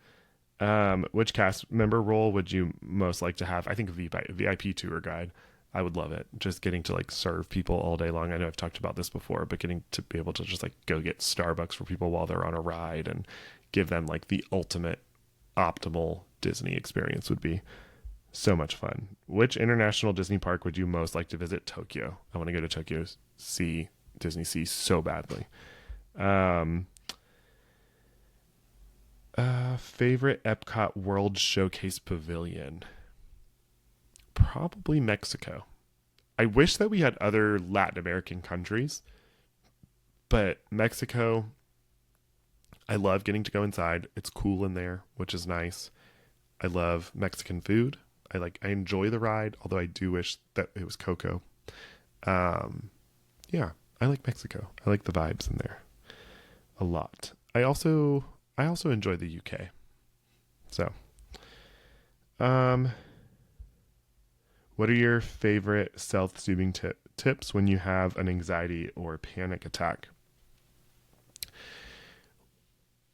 Which cast member role would you most like to have? I think VIP tour guide. I would love it. Just getting to like serve people all day long. I know I've talked about this before, but getting to be able to just like go get Starbucks for people while they're on a ride and give them like the ultimate optimal Disney experience would be so much fun. Which international Disney park would you most like to visit? Tokyo. I want to go to Tokyo, see Disney Sea so badly. Um, Favorite Epcot World Showcase Pavilion? Probably Mexico. I wish that we had other Latin American countries, but Mexico, I love getting to go inside. It's cool in there, which is nice. I love Mexican food. I enjoy the ride, although I do wish that it was Coco. Um, yeah, I like Mexico. I like the vibes in there a lot. I also enjoy the UK. So, um, what are your favorite self-soothing tips when you have an anxiety or panic attack?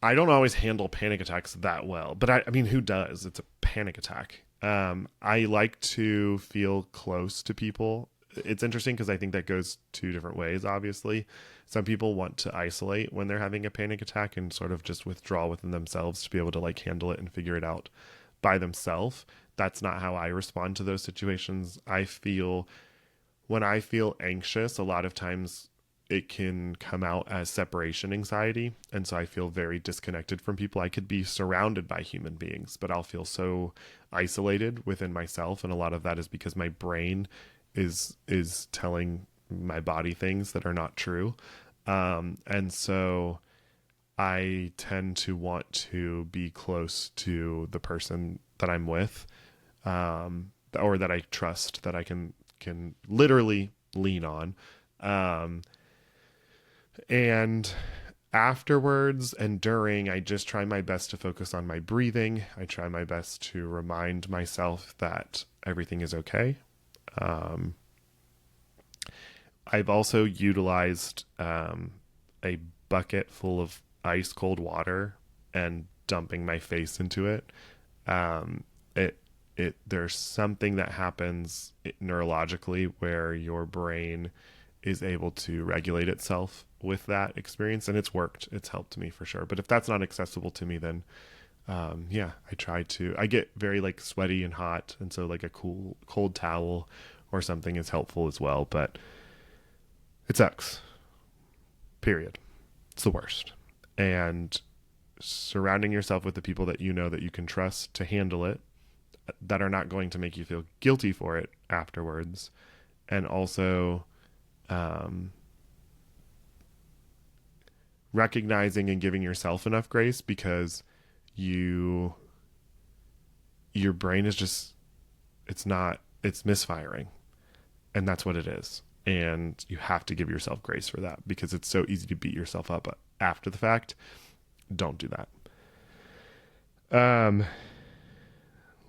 I don't always handle panic attacks that well, but I mean, who does? It's a panic attack. I like to feel close to people. It's interesting because I think that goes two different ways, obviously. Some people want to isolate when they're having a panic attack and sort of just withdraw within themselves to be able to like handle it and figure it out by themselves. That's not how I respond to those situations. When I feel anxious, a lot of times it can come out as separation anxiety. And so I feel very disconnected from people. I could be surrounded by human beings, but I'll feel so isolated within myself. And a lot of that is because my brain is telling my body things that are not true. And so I tend to want to be close to the person that I'm with, or that I trust, that I can literally lean on. And afterwards and during, I just try my best to focus on my breathing. I try my best to remind myself that everything is okay. Um, I've also utilized a bucket full of ice cold water and dumping my face into it. Um, it there's something that happens neurologically where your brain is able to regulate itself with that experience, and it's worked. It's helped me for sure. But if that's not accessible to me, then yeah, I get very like sweaty and hot, and so like a cold towel or something is helpful as well. But it sucks. Period. It's the worst. And surrounding yourself with the people that you know that you can trust to handle it, that are not going to make you feel guilty for it afterwards, and also recognizing and giving yourself enough grace, because your brain is just, it's misfiring, and that's what it is. And you have to give yourself grace for that, because it's so easy to beat yourself up after the fact. Don't do that.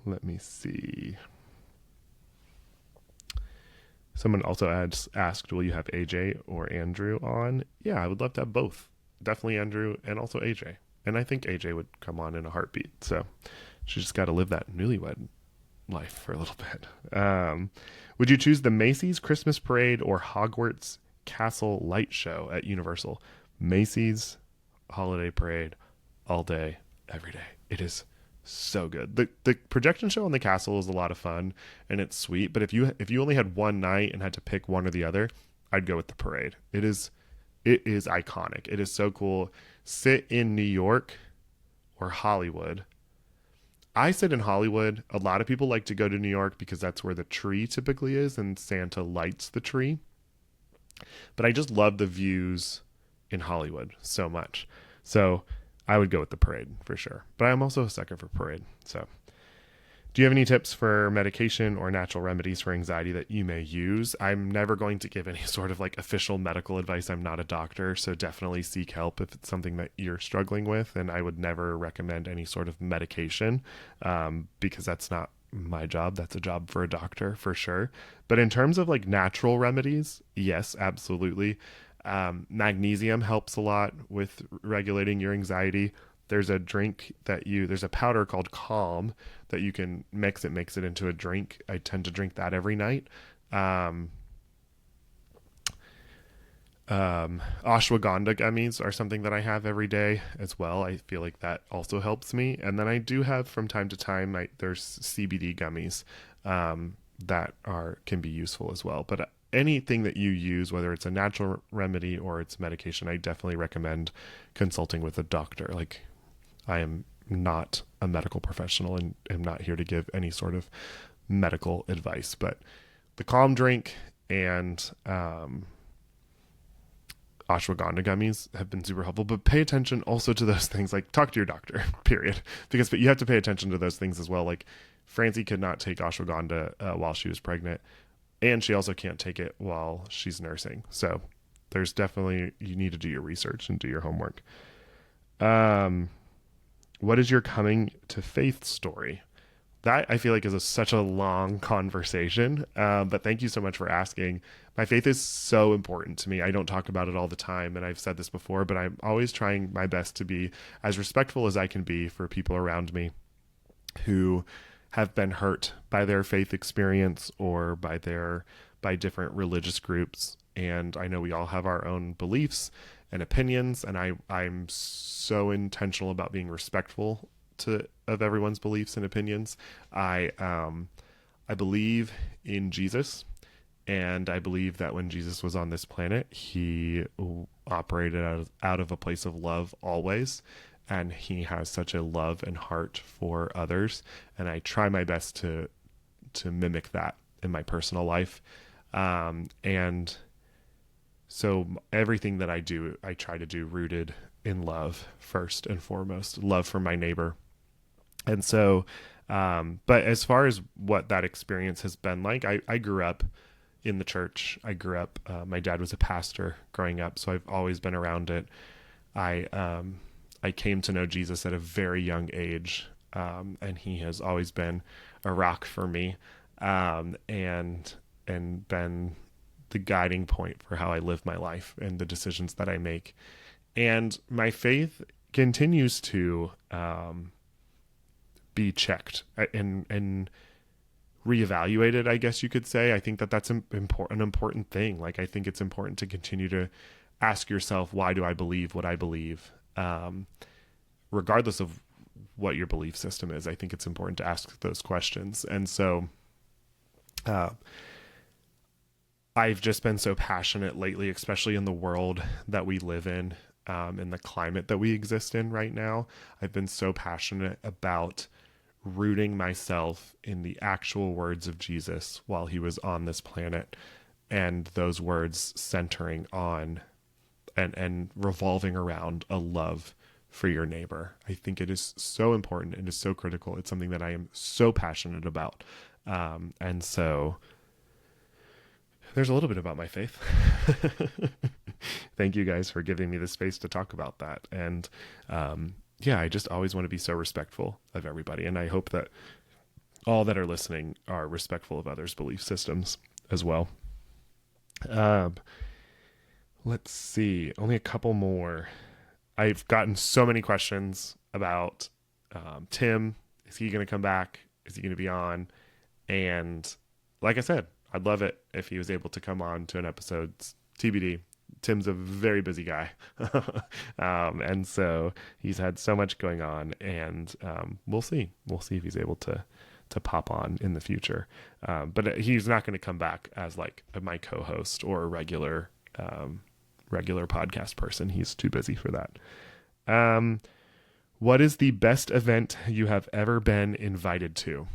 Let me see. Someone also asked, will you have AJ or Andrew on? Yeah, I would love to have both. Definitely Andrew and also AJ. And I think AJ would come on in a heartbeat. So she just got to live that newlywed life for a little bit. Would you choose the Macy's Christmas Parade or Hogwarts Castle Light Show at Universal? Macy's Holiday Parade all day, every day. It is so good. The projection show on the castle is a lot of fun and it's sweet, but if you only had one night and had to pick one or the other, I'd go with the parade. It is iconic. It is so cool. Sit in New York or Hollywood. I sit in Hollywood. A lot of people like to go to New York because that's where the tree typically is and Santa lights the tree. But I just love the views in Hollywood so much. So I would go with the parade for sure. But I'm also a sucker for parade. So do you have any tips for medication or natural remedies for anxiety that you may use? I'm never going to give any sort of like official medical advice. I'm not a doctor, so definitely seek help if it's something that you're struggling with. And I would never recommend any sort of medication, because that's not my job. That's a job for a doctor for sure. But in terms of like natural remedies, yes, absolutely. Magnesium helps a lot with regulating your anxiety. There's a powder called Calm that you can mix it into a drink. I tend to drink that every night. Um, Ashwagandha gummies are something that I have every day as well. I feel like that also helps me. And then I do have from time to time, there's CBD gummies that can be useful as well. But anything that you use, whether it's a natural remedy or it's medication, I definitely recommend consulting with a doctor. Like, I am not a medical professional and am not here to give any sort of medical advice. But the Calm drink and ashwagandha gummies have been super helpful, but pay attention also to those things. Like, talk to your doctor, period, because but you have to pay attention to those things as well. Like, Francie could not take ashwagandha while she was pregnant, and she also can't take it while she's nursing. So there's definitely, you need to do your research and do your homework. What is your coming to faith story? That I feel like is such a long conversation, but thank you so much for asking. My faith is so important to me. I don't talk about it all the time, and I've said this before, but I'm always trying my best to be as respectful as I can be for people around me who have been hurt by their faith experience or by different religious groups. And I know we all have our own beliefs and opinions, and I'm so intentional about being respectful of everyone's beliefs and opinions. I believe in Jesus, and I believe that when Jesus was on this planet, he operated out of a place of love always, and he has such a love and heart for others, and I try my best to mimic that in my personal life. And so everything that I do, I try to do rooted in love first and foremost, love for my neighbor. And so, but as far as what that experience has been like, I grew up in the church. I grew up, my dad was a pastor growing up, so I've always been around it. I came to know Jesus at a very young age, and he has always been a rock for me, and been the guiding point for how I live my life and the decisions that I make. And my faith continues to be checked and reevaluated, I guess you could say. I think that that's an important thing. Like, I think it's important to continue to ask yourself, why do I believe what I believe? Regardless of what your belief system is, I think it's important to ask those questions. And so I've just been so passionate lately, especially in the world that we live in the climate that we exist in right now. I've been so passionate about rooting myself in the actual words of Jesus while he was on this planet, and those words centering on and revolving around a love for your neighbor. I think it is so important. It is so critical. It's something that I am so passionate about. And so there's a little bit about my faith. Thank you guys for giving me the space to talk about that. And yeah, I just always want to be so respectful of everybody. And I hope that all that are listening are respectful of others' belief systems as well. Let's see, only a couple more. I've gotten so many questions about Tim. Is he going to come back? Is he going to be on? And like I said, I'd love it if he was able to come on to an episode. TBD. Tim's a very busy guy. And so he's had so much going on, and we'll see. We'll see if he's able to pop on in the future. But he's not going to come back as like my co-host or a regular podcast person. He's too busy for that. What is the best event you have ever been invited to?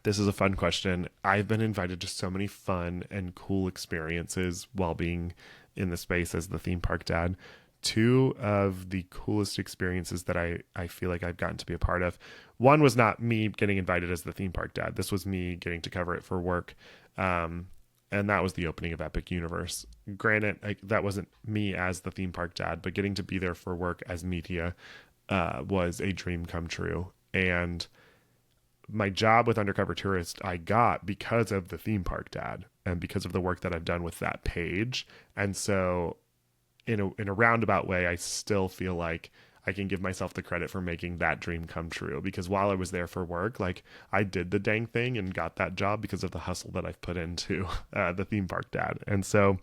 This is a fun question. I've been invited to so many fun and cool experiences while being in the space as the theme park dad. Two of the coolest experiences that I feel like I've gotten to be a part of. One was not me getting invited as the theme park dad. This was me getting to cover it for work. And that was the opening of Epic Universe. Granted, that wasn't me as the theme park dad, but getting to be there for work as media was a dream come true. And my job with Undercover Tourist I got because of the theme park dad and because of the work that I've done with that page. And so in a roundabout way, I still feel like I can give myself the credit for making that dream come true, because while I was there for work, like I did the dang thing and got that job because of the hustle that I've put into the theme park dad. And so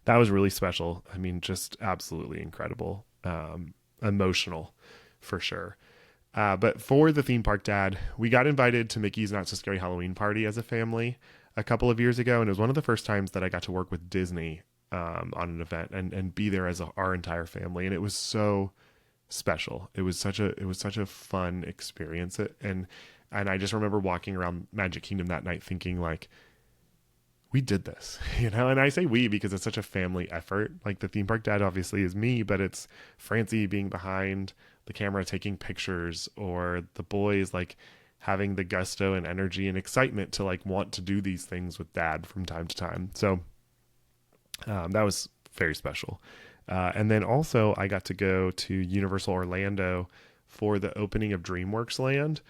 that was really special. I mean, just absolutely incredible, emotional for sure. But for the theme park dad, we got invited to Mickey's Not So Scary Halloween party as a family a couple of years ago. And it was one of the first times that I got to work with Disney on an event and be there as our entire family. And it was so special. It was such a fun experience. And I just remember walking around Magic Kingdom that night thinking like, we did this, you know? And I say we because it's such a family effort. Like the theme park dad obviously is me, but it's Francie being behind the camera taking pictures, or the boys like having the gusto and energy and excitement to like want to do these things with dad from time to time. So that was very special. And then also I got to go to Universal Orlando for the opening of DreamWorks Land.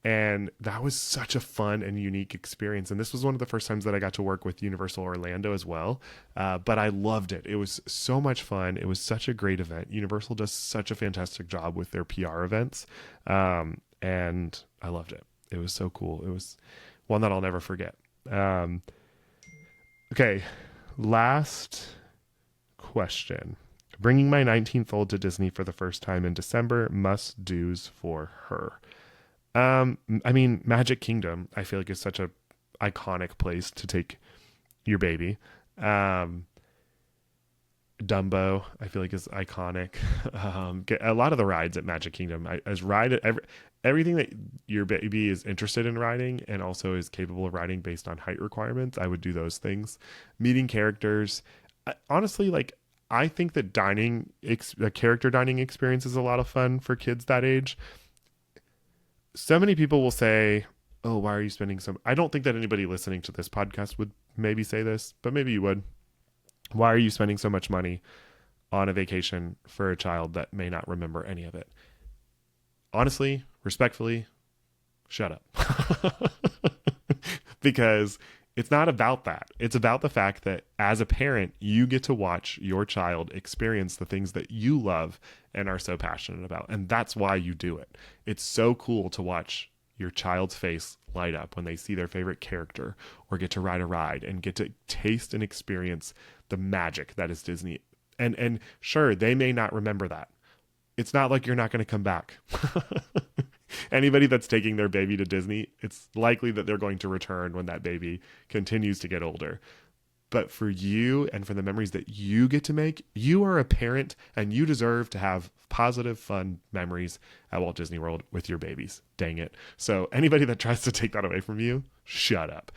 And that was such a fun and unique experience. And this was one of the first times that I got to work with Universal Orlando as well. But I loved it. It was so much fun. It was such a great event. Universal does such a fantastic job with their PR events. And I loved it. It was so cool. It was one that I'll never forget. Okay, last question. Bringing my 19th-old to Disney for the first time in December, must-dos for her. I mean, Magic Kingdom, I feel like is such a iconic place to take your baby. Dumbo, I feel like is iconic. A lot of the rides at Magic Kingdom, everything that your baby is interested in riding and also is capable of riding based on height requirements, I would do those things. Meeting characters, honestly, like I think that a character dining experience is a lot of fun for kids that age. So many people will say, oh, why are you spending so much? I don't think that anybody listening to this podcast would maybe say this, but maybe you would. Why are you spending so much money on a vacation for a child that may not remember any of it? Honestly, respectfully, shut up. Because it's not about that. It's about the fact that as a parent, you get to watch your child experience the things that you love and are so passionate about. And that's why you do it. It's so cool to watch your child's face light up when they see their favorite character or get to ride a ride and get to taste and experience the magic that is Disney. And sure, they may not remember that. It's not like you're not going to come back. Anybody that's taking their baby to Disney, it's likely that they're going to return when that baby continues to get older. But for you and for the memories that you get to make, you are a parent and you deserve to have positive, fun memories at Walt Disney World with your babies. Dang it. So anybody that tries to take that away from you, shut up.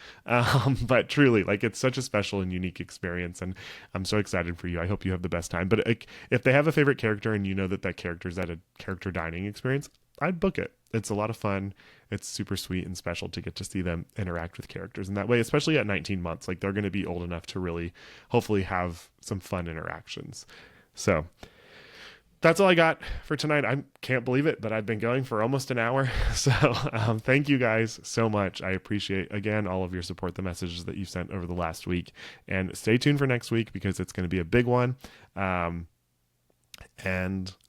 But truly, like, it's such a special and unique experience, and I'm so excited for you. I hope you have the best time. But if they have a favorite character and you know that that character is at a character dining experience, I'd book it. It's a lot of fun. It's super sweet and special to get to see them interact with characters in that way, especially at 19 months. Like, they're going to be old enough to really hopefully have some fun interactions. So that's all I got for tonight. I can't believe it, but I've been going for almost an hour. So thank you guys so much. I appreciate, again, all of your support, the messages that you sent over the last week. And stay tuned for next week because it's going to be a big one. And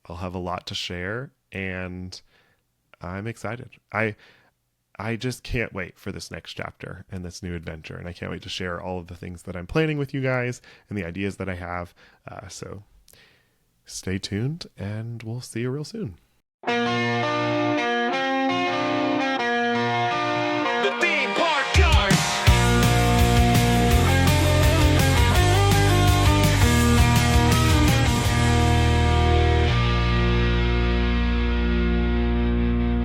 I'll have a lot to share. And I'm excited. I just can't wait for this next chapter and this new adventure. And I can't wait to share all of the things that I'm planning with you guys and the ideas that I have. So stay tuned and we'll see you real soon.